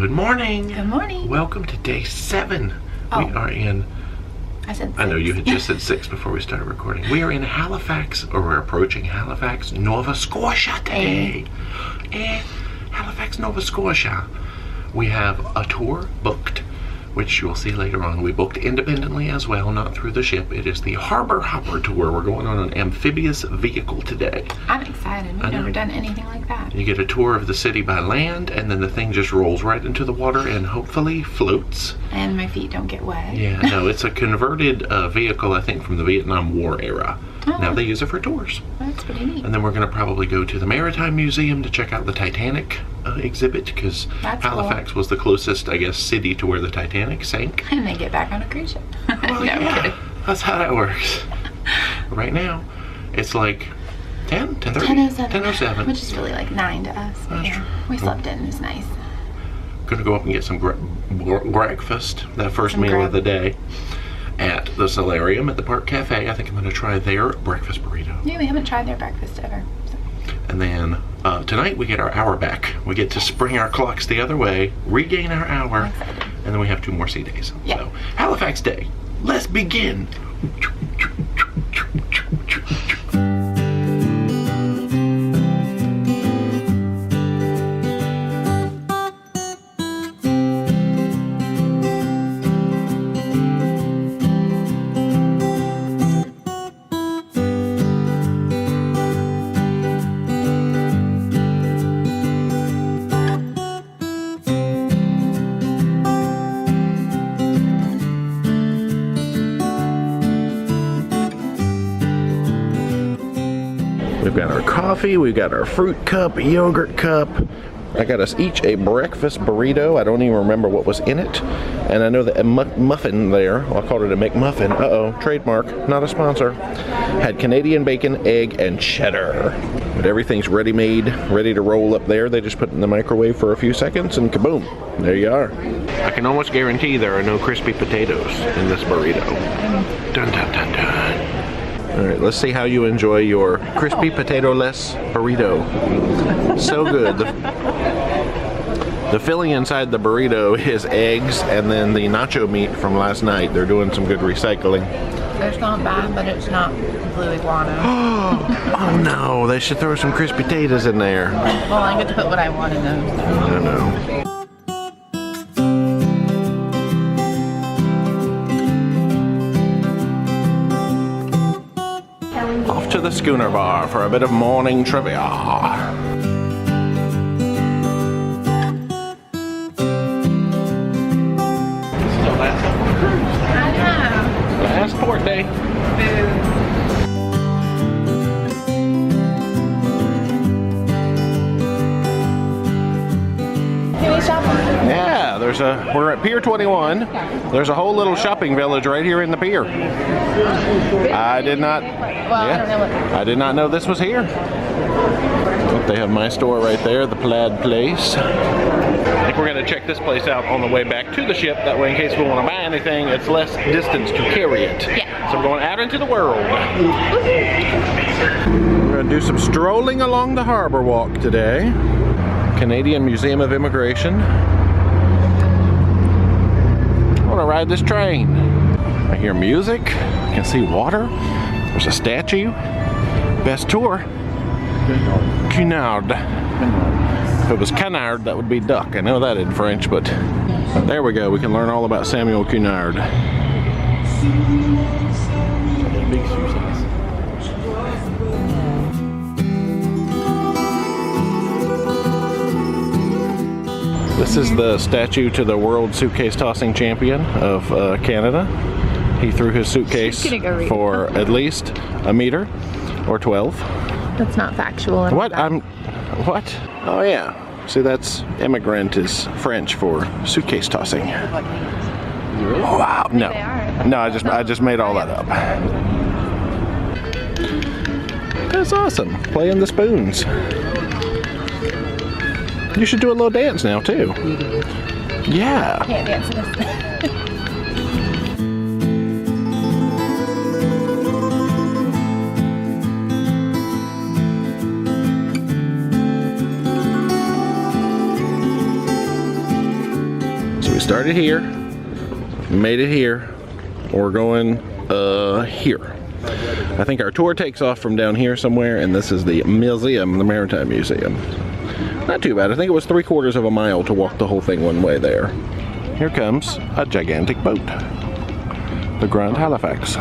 Good morning. Good morning. Welcome to day 7. Oh. We are in... I said 6. I know you had just said 6 before we started recording. We are in Halifax, or we're approaching Halifax, Nova Scotia today. Halifax, Nova Scotia. We have a tour booked, which you'll see later on. We booked independently as well, not through the ship. It is the Harbour Hopper tour. We're going on an amphibious vehicle today. I'm excited. We've never done anything like that. You get a tour of the city by land, and then the thing just rolls right into the water and hopefully floats. And my feet don't get wet. Yeah, no, it's a converted vehicle, I think, from the Vietnam War era. Oh. Now they use it for tours. That's pretty neat. And then we're going to probably go to the Maritime Museum to check out the Titanic exhibit, because Halifax was the closest, I guess, city to where the Titanic sank. And then get back on a cruise ship. Well, No, yeah, I'm kidding. that's how that works. Right now, it's like 10:30? 10:07. Which is really like 9 to us. But That's yeah, true. we slept in. It was nice. Gonna go up and get some breakfast, that first Some meal grub. of the day, at the Solarium at the Park Cafe. I think I'm gonna try their breakfast burrito. Yeah, we haven't tried their breakfast ever. So. And then tonight we get our hour back. We get to spring our clocks the other way, regain our hour, I'm excited. and then we have 2 more sea days. Yeah. So, Halifax Day, let's begin. We've got our coffee, we've got our fruit cup, yogurt cup. I got us each a breakfast burrito. I don't even remember what was in it. And I know that a muffin there, well, I called it a McMuffin. Uh-oh, trademark, not a sponsor. Had Canadian bacon, egg, and cheddar. But everything's ready-made, ready to roll up there. They just put it in the microwave for a few seconds and kaboom, there you are. I can almost guarantee there are no crispy potatoes in this burrito. Dun dun dun dun. All right, let's see how you enjoy your crispy potato-less burrito. So good. The filling inside the burrito is eggs and then the nacho meat from last night. They're doing some good recycling. It's not bad, but it's not blue iguana. Oh no, they should throw some crispy potatoes in there. Well, I get to put what I want in those. I don't know. Off to the schooner bar for a bit of morning trivia. This is our last time on the cruise. I know. Last port day. Can we shop? Yeah, we're at Pier 21. There's a whole little shopping village right here in the pier. I did not, I don't know what. I did not know this was here. Oh, they have my store right there, the Plaid Place. I think we're gonna check this place out on the way back to the ship. That way, in case we want to buy anything, it's less distance to carry it. Yeah. So we're going out into the world. We're gonna do some strolling along the harbor walk today. Canadian Museum of Immigration. I want to ride this train. I hear music. I can see water. There's a statue. Best tour. Cunard. If it was canard, that would be duck. I know that in French, but there we go. We can learn all about Samuel Cunard. Big shoe size. This is the statue to the world suitcase tossing champion of Canada. He threw his suitcase for at least a meter or 12. That's not factual. What? What? Oh yeah. See, that's immigrant is French for suitcase tossing. Oh, wow. No. No, I just made all that up. That's awesome. Playing the spoons. You should do a little dance now too. Yeah. Can't dance to this. started here, made it here. We're going here. I think our tour takes off from down here somewhere, and this is the museum, the Maritime Museum. Not too bad. I think it was 3/4 of a mile to walk the whole thing one way there. Here comes a gigantic boat. The Grand Halifax.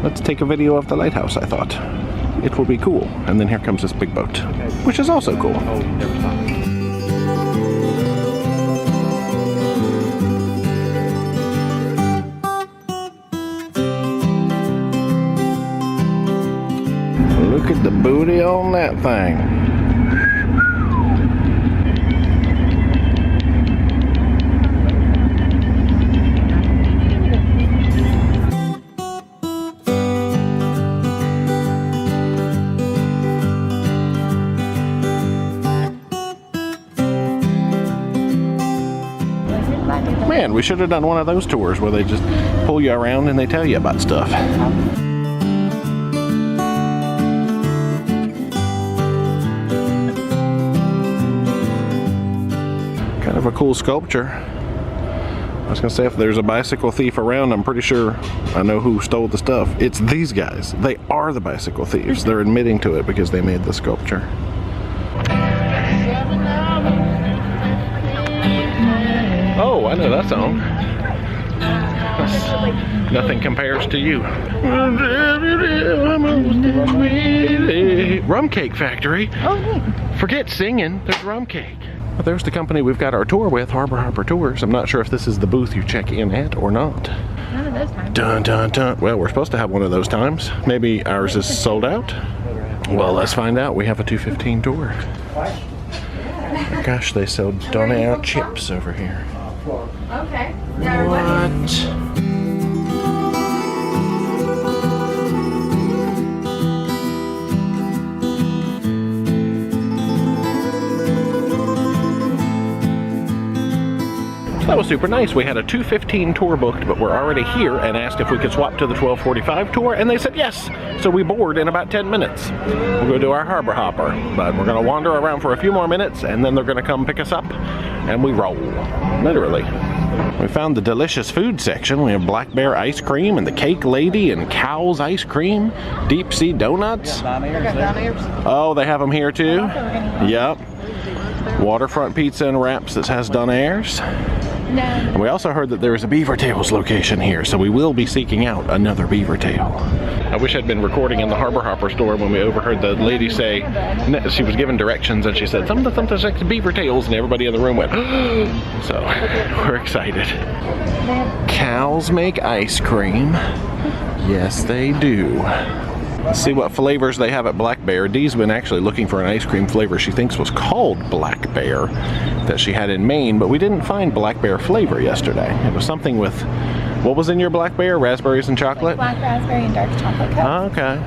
Let's take a video of the lighthouse, I thought. It will be cool. And then here comes this big boat, which is also cool. Look at the booty on that thing. Man, we should have done one of those tours where they just pull you around and they tell you about stuff. Kind of a cool sculpture. I was gonna say, if there's a bicycle thief around, I'm pretty sure I know who stole the stuff. It's these guys. They are the bicycle thieves. They're admitting to it because they made the sculpture. Oh, I know that song. Nothing compares to you. Rum Cake Factory. Oh, neat. Forget singing, there's rum cake. Well, there's the company we've got our tour with, Harbour Hopper Tours. I'm not sure if this is the booth you check in at or not. None of those times. Dun dun dun. Well, we're supposed to have one of those times. Maybe ours is sold out? Well, let's find out. We have a 2:15 tour. Gosh, they sell Donair chips over here. Okay. What? That was super nice. We had a 2:15 tour booked, but we're already here and asked if we could swap to the 12:45 tour, and they said yes. So we board in about 10 minutes. We'll go do our Harbour Hopper, but we're gonna wander around for a few more minutes, and then they're gonna come pick us up, and we roll, literally. We found the delicious food section. We have Black Bear ice cream and the Cake Lady and Cow's ice cream, deep sea donuts. Oh, they have them here too? Yep. Waterfront pizza and wraps that has donairs. No. And we also heard that there is a Beaver Tails location here, so we will be seeking out another beaver tail. I wish I'd been recording in the Harbour Hopper store when we overheard the lady say, she was given directions and she said, something like beaver tails, and everybody in the room went, so we're excited. Cows make ice cream. Yes, they do. Let's see what flavors they have at Black Bear. Dee's been actually looking for an ice cream flavor she thinks was called Black Bear that she had in Maine, but we didn't find Black Bear flavor yesterday. It was something with, what was in your Black Bear? Raspberries and chocolate? Black raspberry and dark chocolate cup. Okay.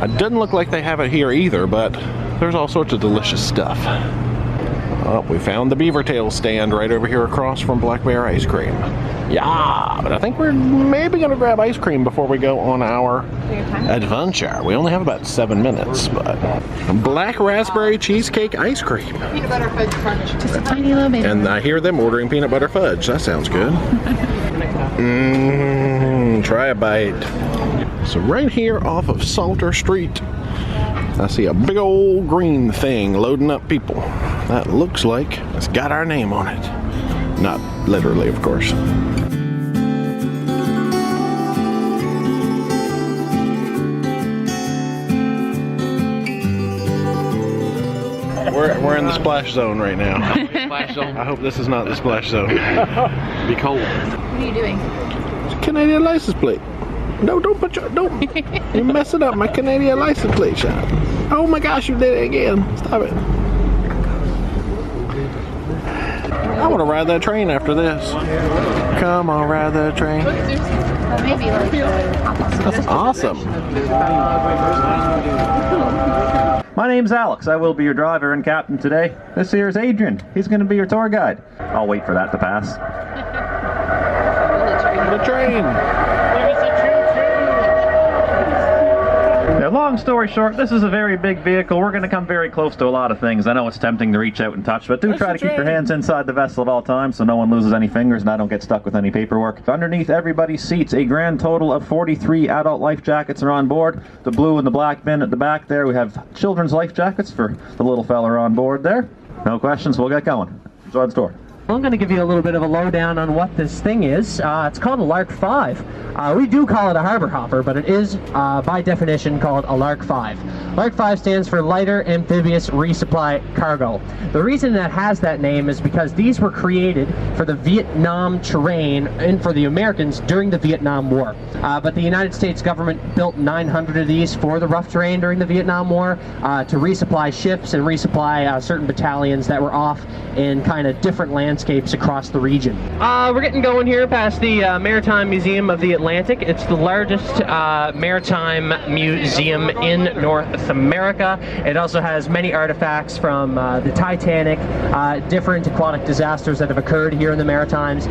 It doesn't look like they have it here either, but there's all sorts of delicious stuff. Oh, we found the Beaver Tail stand right over here across from Black Bear ice cream. Yeah, but I think we're maybe gonna grab ice cream before we go on our adventure. We only have about 7 minutes, but black raspberry cheesecake ice cream. Peanut butter fudge crunch. Just a tiny little bit. And I hear them ordering peanut butter fudge. That sounds good. Try a bite. So right here off of Salter Street, I see a big old green thing loading up people. That looks like it's got our name on it. Not literally, of course. We're in the splash zone right now. Splash zone. I hope this is not the splash zone. Be cold. What are you doing? Canadian license plate. No, don't put your, don't. You're messing up my Canadian license plate shot. Oh my gosh, you did it again. Stop it. I want to ride that train after this. Come on, ride that train. Maybe like That's awesome. My name's Alex. I will be your driver and captain today. This here is Adrian. He's going to be your tour guide. I'll wait for that to pass. The train. Now long story short, this is a very big vehicle. We're going to come very close to a lot of things. I know it's tempting to reach out and touch, but do try to keep your hands inside the vessel at all times so no one loses any fingers and I don't get stuck with any paperwork. Underneath everybody's seats, a grand total of 43 adult life jackets are on board. The blue and the black bin at the back there. We have children's life jackets for the little fella on board there. No questions, we'll get going. Enjoy the store. I'm going to give you a little bit of a lowdown on what this thing is. It's called a Lark 5. We do call it a Harbour Hopper, but it is, by definition, called a Lark 5. Lark 5 stands for Lighter Amphibious Resupply Cargo. The reason that has that name is because these were created for the Vietnam terrain and for the Americans during the Vietnam War. But the United States government built 900 of these for the rough terrain during the Vietnam War to resupply ships and resupply certain battalions that were off in kind of different landscapes across the region. We're getting going here past the Maritime Museum of the Atlantic. It's the largest maritime museum in North America. It also has many artifacts from the Titanic, different aquatic disasters that have occurred here in the Maritimes.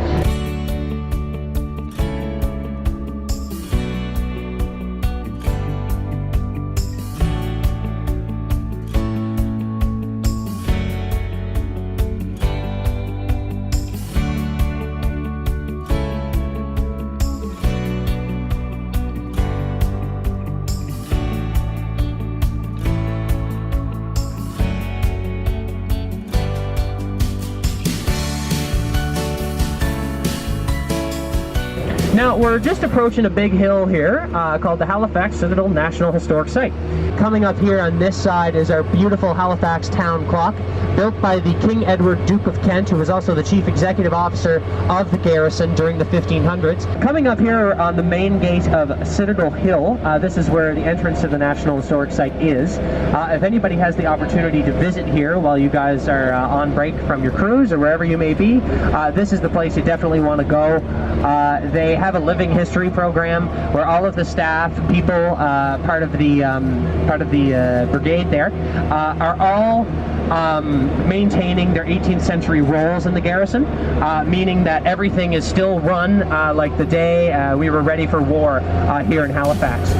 Now, we're just approaching a big hill here called the Halifax Citadel National Historic Site. Coming up here on this side is our beautiful Halifax town clock, built by the King Edward, Duke of Kent, who was also the chief executive officer of the garrison during the 1500s. Coming up here on the main gate of Citadel Hill, this is where the entrance to the National Historic Site is. If anybody has the opportunity to visit here while you guys are on break from your cruise or wherever you may be, this is the place you definitely want to go. They have a living history program where all of the staff, people, part of the brigade there, are all maintaining their 18th century roles in the garrison, meaning that everything is still run like the day we were ready for war here in Halifax.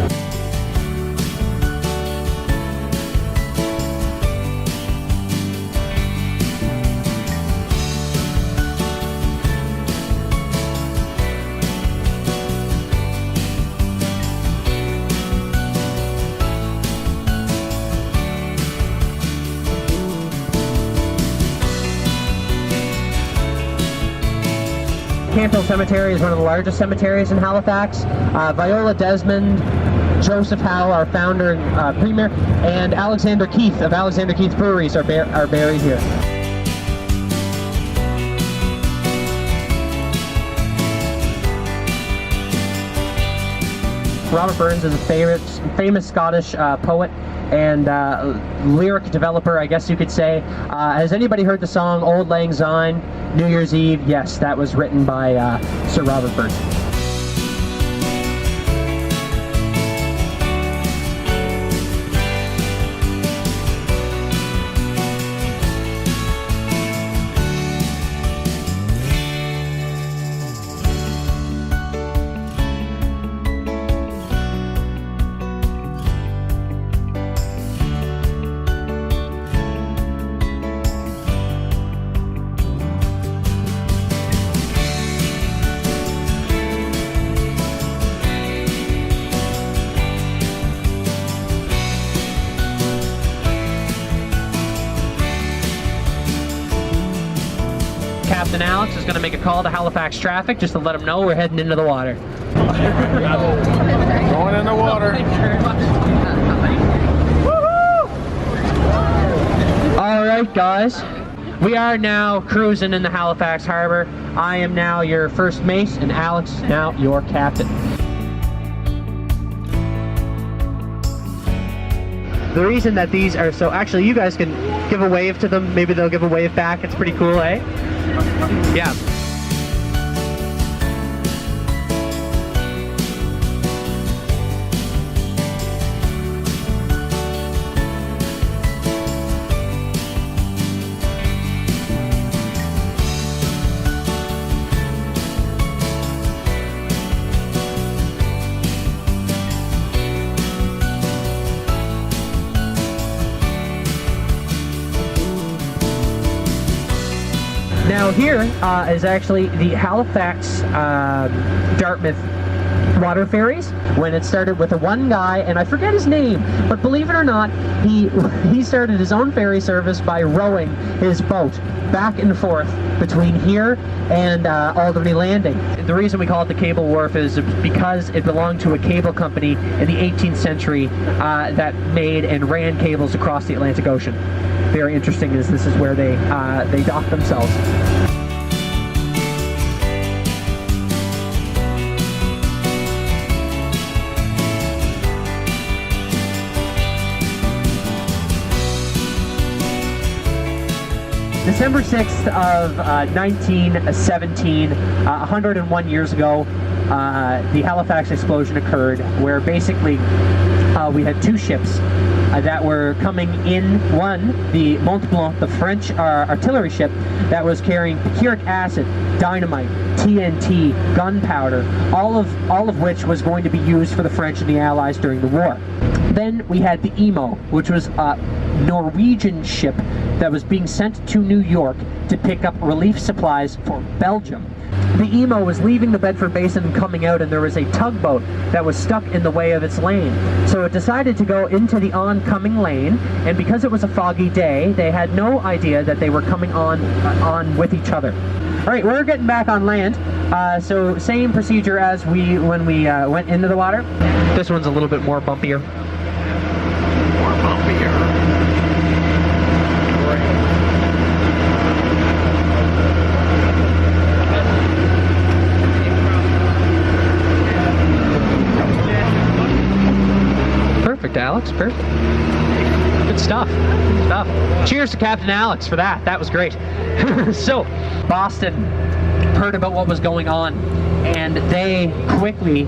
Camp Hill Cemetery is one of the largest cemeteries in Halifax. Viola Desmond, Joseph Howe, our founder and premier, and Alexander Keith of Alexander Keith Breweries are buried here. Robert Burns is a famous Scottish poet and lyric developer, I guess you could say. Has anybody heard the song Auld Lang Syne, New Year's Eve? Yes, that was written by Sir Robert Burns. Captain Alex is going to make a call to Halifax traffic just to let them know we're heading into the water. Going in the water. All right, guys. We are now cruising in the Halifax Harbor. I am now your first mate, and Alex is now your captain. The reason that these are so... Actually, you guys can give a wave to them. Maybe they'll give a wave back. It's pretty cool, eh? Yeah. So here is actually the Halifax Dartmouth water ferries, when it started with one guy, and I forget his name, but believe it or not, he started his own ferry service by rowing his boat back and forth between here and Albany Landing. The reason we call it the Cable Wharf is because it belonged to a cable company in the 18th century that made and ran cables across the Atlantic Ocean. Very interesting, as this is where they dock themselves. December 6th of 1917, 101 years ago, the Halifax explosion occurred, where basically we had two ships that were coming in. One, the Mont Blanc, the French artillery ship that was carrying picric acid, dynamite, TNT, gunpowder, all of which was going to be used for the French and the Allies during the war. Then we had the Emo, which was a Norwegian ship that was being sent to New York to pick up relief supplies for Belgium. The Emo was leaving the Bedford Basin and coming out, and there was a tugboat that was stuck in the way of its lane. So it decided to go into the oncoming lane, and because it was a foggy day, they had no idea that they were coming on with each other. All right, we're getting back on land. So same procedure as when we went into the water. This one's a little bit more bumpier. More bumpier. Perfect, Alex. Perfect. Good stuff. Good stuff. Cheers to Captain Alex for that. That was great. So, Boston heard about what was going on, and they quickly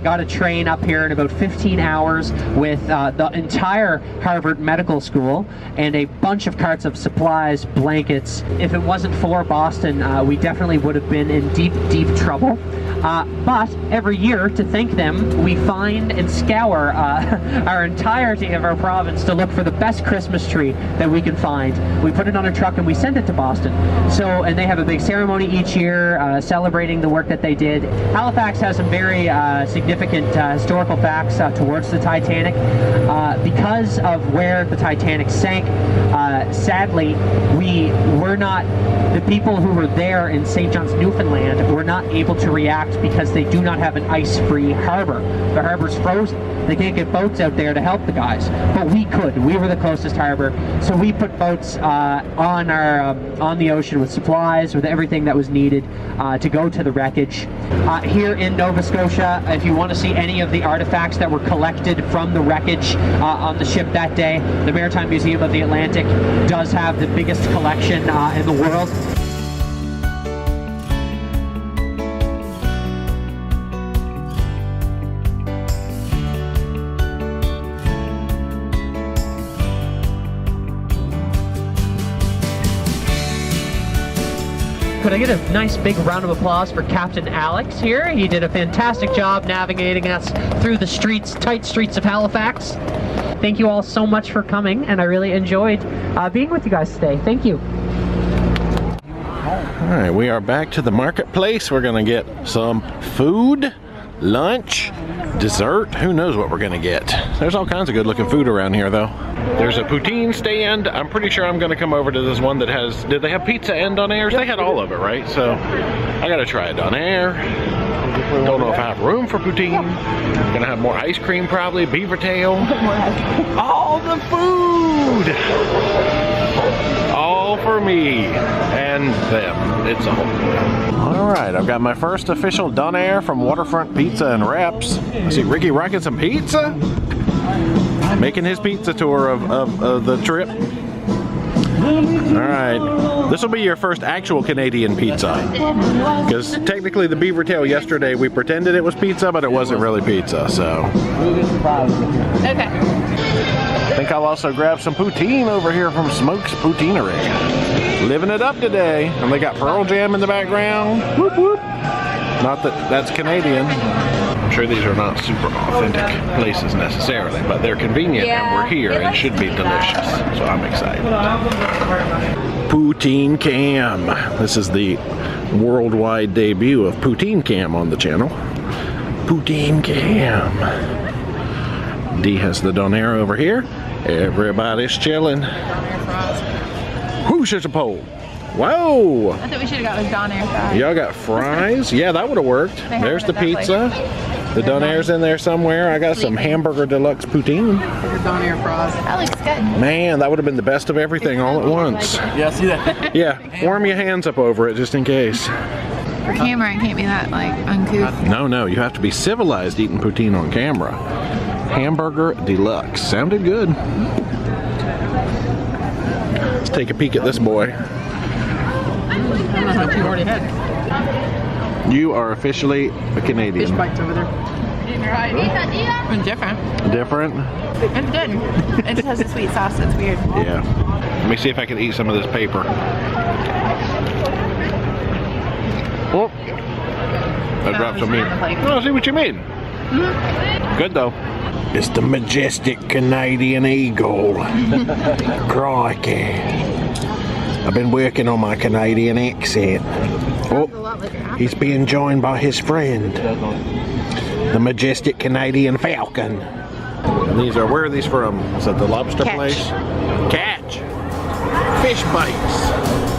got a train up here in about 15 hours with the entire Harvard Medical School and a bunch of carts of supplies, blankets. If it wasn't for Boston, we definitely would have been in deep, deep trouble. But every year, to thank them, we find and scour our entirety of our province to look for the best Christmas tree that we can find. We put it on a truck and we send it to Boston. So, and they have a big ceremony each year celebrating the work that they did. Halifax has some very significant historical facts towards the Titanic. Because of where the Titanic sank, sadly, we were not, the people who were there in St. John's, Newfoundland, were not able to react because they do not have an ice-free harbor. The harbor's frozen. They can't get boats out there to help the guys, but we could. We were the closest harbor, so we put boats on the ocean with supplies, with everything that was needed to go to the wreckage. Here in Nova Scotia, if you want to see any of the artifacts that were collected from the wreckage on the ship that day, the Maritime Museum of the Atlantic does have the biggest collection in the world. Could I get a nice big round of applause for Captain Alex here? He did a fantastic job navigating us through the streets, tight streets of Halifax. Thank you all so much for coming, and I really enjoyed being with you guys today. Thank you. All right, we are back to the marketplace. We're gonna get some food, lunch, dessert. Who knows what we're gonna get? There's all kinds of good looking food around here though. There's a poutine stand. I'm pretty sure I'm gonna come over to this one that has, did they have pizza and donairs? They had all of it, right? So I gotta try a donair. Don't know if I have room for poutine. Gonna have more ice cream probably, beaver tail. All the food! All for me and them. It's all. Alright, I've got my first official donair from Waterfront Pizza and Wraps. I see Ricky rocking some pizza. Making his pizza tour of the trip. Alright, this will be your first actual Canadian pizza. Because technically the beaver tail yesterday, we pretended it was pizza, but it wasn't really pizza, so. Okay. I think I'll also grab some poutine over here from Smoke's Poutineery. Living it up today. And they got Pearl Jam in the background. Whoop whoop. Not that that's Canadian. I'm sure these are not super authentic places necessarily, but they're convenient and we're here and should be delicious. So I'm excited. Poutine Cam. This is the worldwide debut of Poutine Cam on the channel. Poutine Cam. D has the Donair over here. Everybody's chilling. Who's a pole? Whoa! I thought we should have got those Donair fries. Y'all got fries? Yeah, that would have worked. There's the pizza. The Donair's in there somewhere. I got some hamburger deluxe poutine. Donair fries. That looks good. Man, that would have been the best of everything all at once. Yeah, see that? Yeah, warm your hands up over it just in case. For camera, it can't be that like uncouth. No, you have to be civilized eating poutine on camera. Hamburger deluxe. Sounded good. Let's take a peek at this boy. I don't know how you already had. You are officially a Canadian. Fish bites over there. It's different. Different? It's good. It just has a sweet sauce. It's weird. Yeah. Let me see if I can eat some of this paper. Oh. I dropped some meat. Oh, I see what you mean. Good though. It's the majestic Canadian eagle. Crikey. I've been working on my Canadian accent. Oh, he's being joined by his friend, the majestic Canadian falcon. And these are, where are these from? Is that the lobster place? Catch. Fish bites.